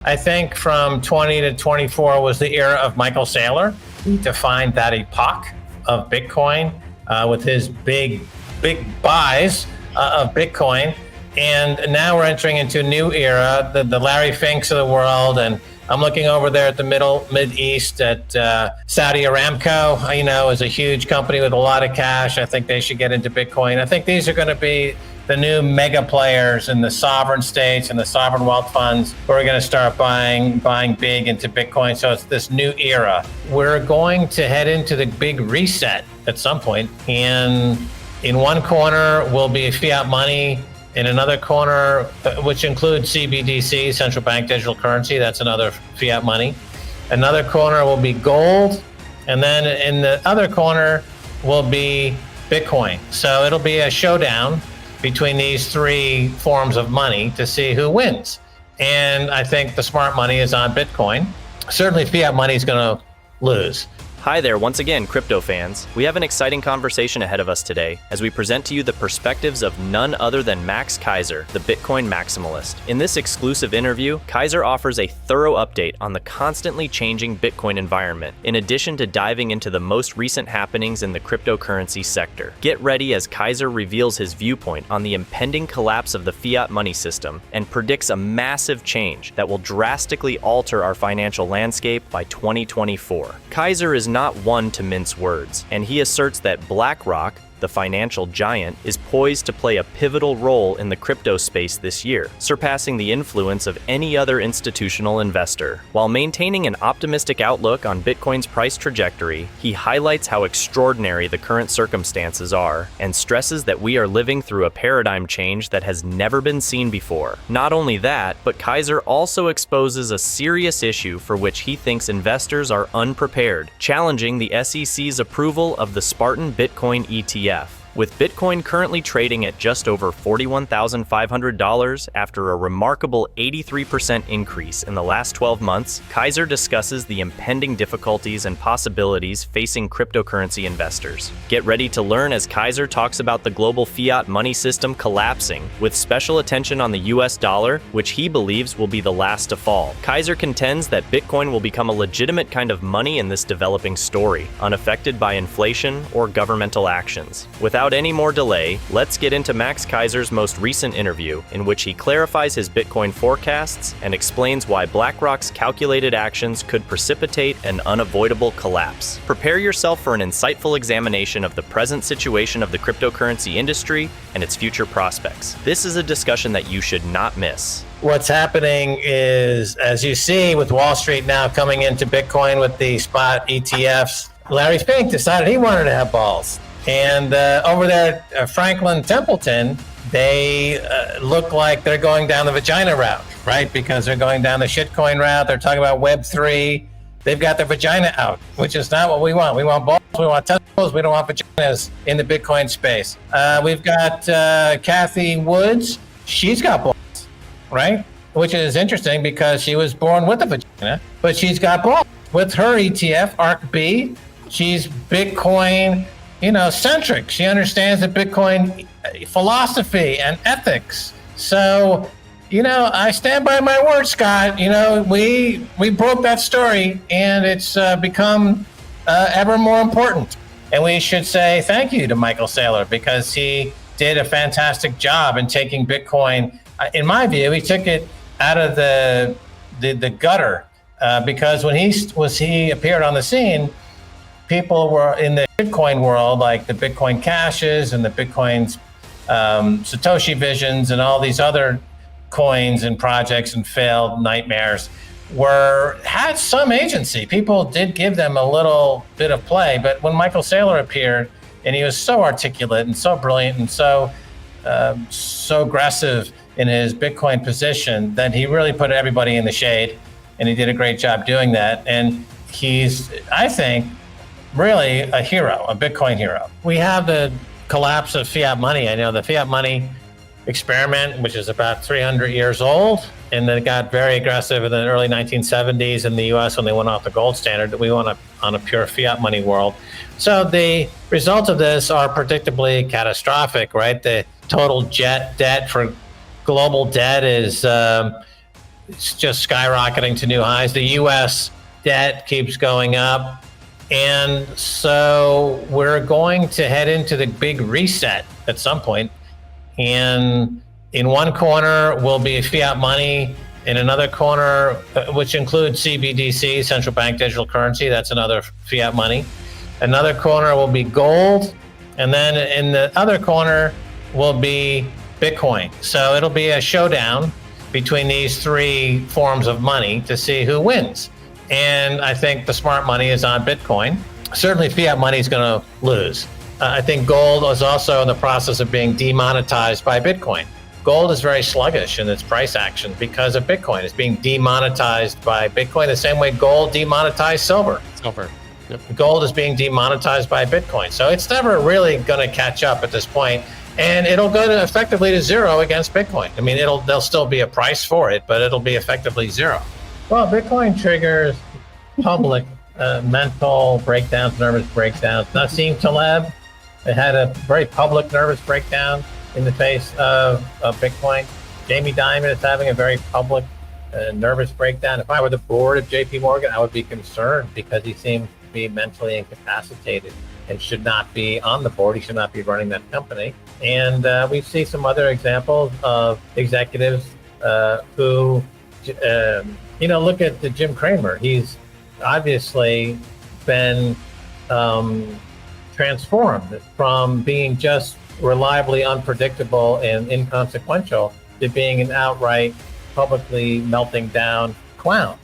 I think from 20 to 24 was the era of Michael Saylor. He defined that epoch of Bitcoin with his big buys of Bitcoin. And now we're entering into a new era, the Larry Finks of the world. And I'm looking over there at the Mid East at Saudi Aramco, is a huge company with a lot of cash. I think they should get into Bitcoin. I think these are going to be the new mega players in the sovereign states and the sovereign wealth funds who are going to start buying big into Bitcoin. So it's this new era. We're going to head into the big reset at some point. And in one corner will be fiat money. In another corner, which includes CBDC, central bank digital currency, that's another fiat money. Another corner will be gold. And then in the other corner will be Bitcoin. So it'll be a showdown between these three forms of money to see who wins. And I think the smart money is on Bitcoin. Certainly fiat money is going to lose. Hi there, once again, crypto fans. We have an exciting conversation ahead of us today as we present to you the perspectives of none other than Max Keiser, the Bitcoin maximalist. In this exclusive interview, Keiser offers a thorough update on the constantly changing Bitcoin environment, in addition to diving into the most recent happenings in the cryptocurrency sector. Get ready as Keiser reveals his viewpoint on the impending collapse of the fiat money system and predicts a massive change that will drastically alter our financial landscape by 2024. Keiser is not one to mince words, and he asserts that BlackRock, the financial giant, is poised to play a pivotal role in the crypto space this year, surpassing the influence of any other institutional investor. While maintaining an optimistic outlook on Bitcoin's price trajectory, he highlights how extraordinary the current circumstances are and stresses that we are living through a paradigm change that has never been seen before. Not only that, but Keiser also exposes a serious issue for which he thinks investors are unprepared, challenging the SEC's approval of the Spartan Bitcoin ETF. With Bitcoin currently trading at just over $41,500 after a remarkable 83% increase in the last 12 months, Keiser discusses the impending difficulties and possibilities facing cryptocurrency investors. Get ready to learn as Keiser talks about the global fiat money system collapsing, with special attention on the US dollar, which he believes will be the last to fall. Keiser contends that Bitcoin will become a legitimate kind of money in this developing story, unaffected by inflation or governmental actions. Without any more delay, let's get into Max Keiser's most recent interview, in which he clarifies his Bitcoin forecasts and explains why BlackRock's calculated actions could precipitate an unavoidable collapse. Prepare yourself for an insightful examination of the present situation of the cryptocurrency industry and its future prospects. This is a discussion that you should not miss. What's happening is, as you see with Wall Street now coming into Bitcoin with the spot ETFs, Larry Fink decided he wanted to have balls. And over there at Franklin Templeton, they look like they're going down the vagina route, right? Because they're going down the shitcoin route. They're talking about Web3. They've got their vagina out, which is not what we want. We want balls. We want testicles. We don't want vaginas in the Bitcoin space. We've got Kathy Woods. She's got balls, right? Which is interesting because she was born with a vagina, but she's got balls. With her ETF, ARC-B, she's Bitcoin centric. She understands the Bitcoin philosophy and ethics. So, I stand by my word, Scott. We broke that story, and it's become ever more important. And we should say thank you to Michael Saylor, because he did a fantastic job in taking Bitcoin. In my view, he took it out of the gutter because when he appeared on the scene, people were in the Bitcoin world, like the Bitcoin Cashes and the Bitcoin's Satoshi Visions and all these other coins and projects and failed nightmares, had some agency. People did give them a little bit of play, but when Michael Saylor appeared, and he was so articulate and so brilliant and so aggressive in his Bitcoin position, that he really put everybody in the shade, and he did a great job doing that. And he's, I think, really a hero, a Bitcoin hero. We have the collapse of fiat money. I know the fiat money experiment, which is about 300 years old, and then it got very aggressive in the early 1970s in the US when they went off the gold standard, that we went on a pure fiat money world. So the results of this are predictably catastrophic, right? The total debt for global debt is it's just skyrocketing to new highs. The U.S. debt keeps going up. And so we're going to head into the big reset at some point. And in one corner will be fiat money. In another corner, which includes CBDC, central bank digital currency, that's another fiat money. Another corner will be gold. And then in the other corner will be Bitcoin. So it'll be a showdown between these three forms of money to see who wins. And I think the smart money is on Bitcoin. Certainly fiat money is going to lose. I think gold is also in the process of being demonetized by Bitcoin. Gold is very sluggish in its price action because of Bitcoin. It's being demonetized by Bitcoin the same way gold demonetized silver. Yep. Gold is being demonetized by Bitcoin. So it's never really going to catch up at this point. And it'll go to effectively to zero against Bitcoin. I mean, there'll still be a price for it, but it'll be effectively zero. Well, Bitcoin triggers public mental breakdowns, nervous breakdowns. Nassim Taleb had a very public nervous breakdown in the face of Bitcoin. Jamie Dimon is having a very public nervous breakdown. If I were the board of JP Morgan, I would be concerned because he seems to be mentally incapacitated and should not be on the board. He should not be running that company. And we see some other examples of executives who, look at the Jim Cramer. He's obviously been transformed from being just reliably unpredictable and inconsequential to being an outright publicly melting down clown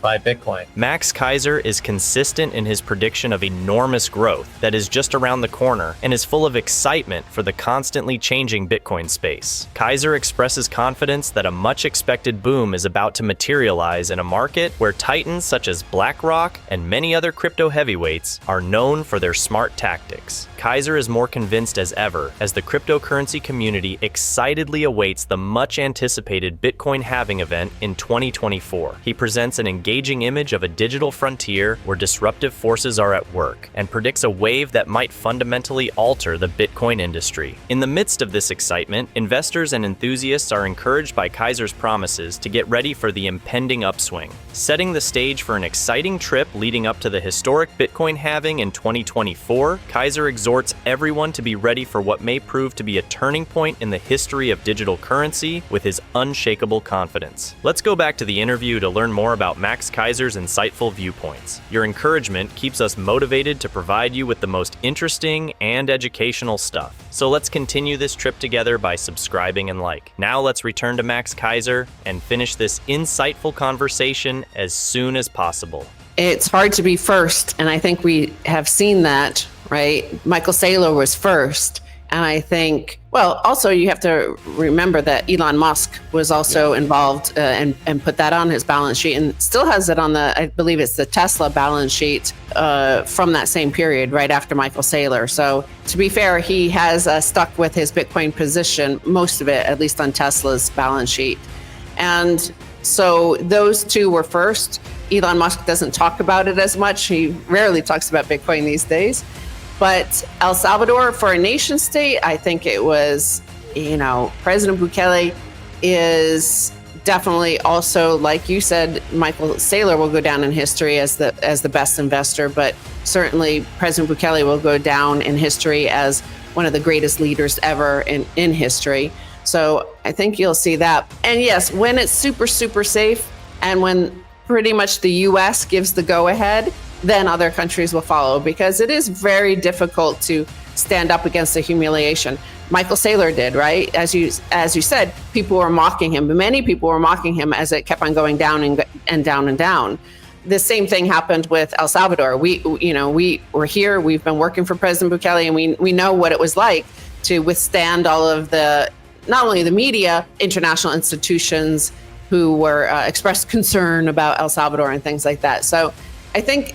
by Bitcoin. Max Keiser is consistent in his prediction of enormous growth that is just around the corner and is full of excitement for the constantly changing Bitcoin space. Keiser expresses confidence that a much expected boom is about to materialize in a market where titans such as BlackRock and many other crypto heavyweights are known for their smart tactics. Keiser is more convinced as ever as the cryptocurrency community excitedly awaits the much anticipated Bitcoin halving event in 2024. He presents an engaging image of a digital frontier where disruptive forces are at work and predicts a wave that might fundamentally alter the Bitcoin industry. In the midst of this excitement, investors and enthusiasts are encouraged by Keiser's promises to get ready for the impending upswing, setting the stage for an exciting trip leading up to the historic Bitcoin halving in 2024. Keiser exhorts everyone to be ready for what may prove to be a turning point in the history of digital currency with his unshakable confidence. Let's go back to the interview to learn more about Max Keiser's insightful viewpoints. Your encouragement keeps us motivated to provide you with the most interesting and educational stuff. So let's continue this trip together by subscribing and like. Now let's return to Max Keiser and finish this insightful conversation as soon as possible. It's hard to be first, and I think we have seen that, right? Michael Saylor was first. And I think, well, also you have to remember that Elon Musk was also involved and put that on his balance sheet and still has it on I believe it's the Tesla balance sheet from that same period, right after Michael Saylor. So to be fair, he has stuck with his Bitcoin position, most of it, at least on Tesla's balance sheet. And so those two were first. Elon Musk doesn't talk about it as much. He rarely talks about Bitcoin these days. But El Salvador, for a nation state, I think it was, President Bukele is definitely also, like you said, Michael Saylor will go down in history as the best investor, but certainly President Bukele will go down in history as one of the greatest leaders ever in history. So I think you'll see that. And yes, when it's super, super safe and when pretty much the US gives the go ahead, then other countries will follow, because it is very difficult to stand up against the humiliation. Michael Saylor did, right? As you said, people were mocking him. Many people were mocking him as it kept on going down and down and down. The same thing happened with El Salvador. We were here. We've been working for President Bukele, and we know what it was like to withstand all of the, not only the media, international institutions who were expressed concern about El Salvador and things like that. So I think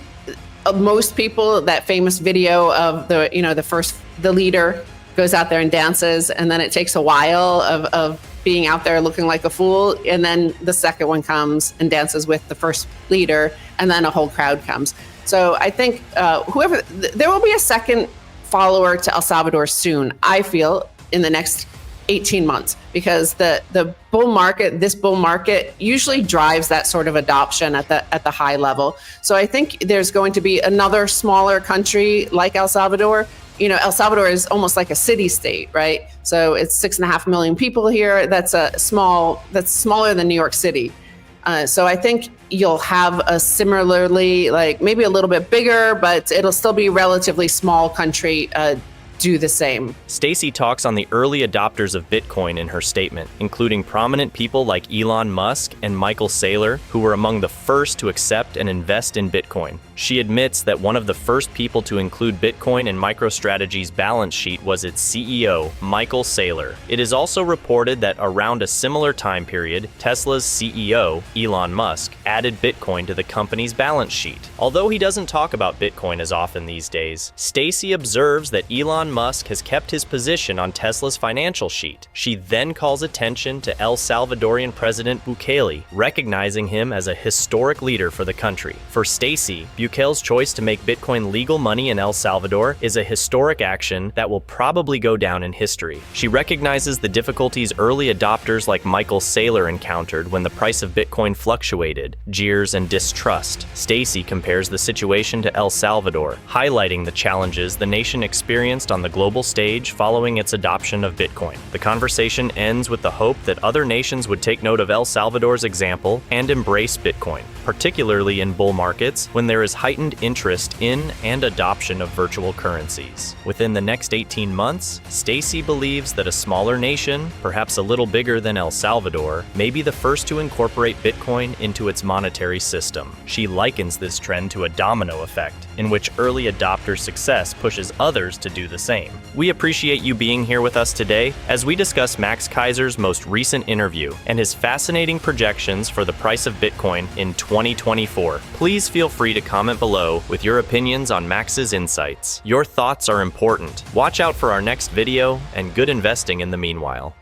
most people, that famous video of the leader goes out there and dances, and then it takes a while of being out there looking like a fool, and then the second one comes and dances with the first leader, and then a whole crowd comes. So I think there will be a second follower to El Salvador soon, I feel, in the next 18 months, because the bull market, this bull market usually drives that sort of adoption at the high level. So I think there's going to be another smaller country like El Salvador. El Salvador is almost like a city state, right? So it's 6.5 million people here. That's smaller than New York City. So I think you'll have a similarly, like maybe a little bit bigger, but it'll still be a relatively small country do the same. Stacy talks on the early adopters of Bitcoin in her statement, including prominent people like Elon Musk and Michael Saylor, who were among the first to accept and invest in Bitcoin. She admits that one of the first people to include Bitcoin in MicroStrategy's balance sheet was its CEO, Michael Saylor. It is also reported that around a similar time period, Tesla's CEO, Elon Musk, added Bitcoin to the company's balance sheet. Although he doesn't talk about Bitcoin as often these days, Stacy observes that Elon Musk has kept his position on Tesla's financial sheet. She then calls attention to El Salvadorian President Bukele, recognizing him as a historic leader for the country. For Stacy, Bukele's choice to make Bitcoin legal money in El Salvador is a historic action that will probably go down in history. She recognizes the difficulties early adopters like Michael Saylor encountered when the price of Bitcoin fluctuated, jeers and distrust. Stacy compares the situation to El Salvador, highlighting the challenges the nation experienced on the global stage following its adoption of Bitcoin. The conversation ends with the hope that other nations would take note of El Salvador's example and embrace Bitcoin, particularly in bull markets when there is heightened interest in and adoption of virtual currencies. Within the next 18 months, Stacy believes that a smaller nation, perhaps a little bigger than El Salvador, may be the first to incorporate Bitcoin into its monetary system. She likens this trend to a domino effect, in which early adopter success pushes others to do the same. We appreciate you being here with us today as we discuss Max Keiser's most recent interview and his fascinating projections for the price of Bitcoin in 2024. Please feel free to comment below with your opinions on Max's insights. Your thoughts are important. Watch out for our next video, and good investing in the meanwhile.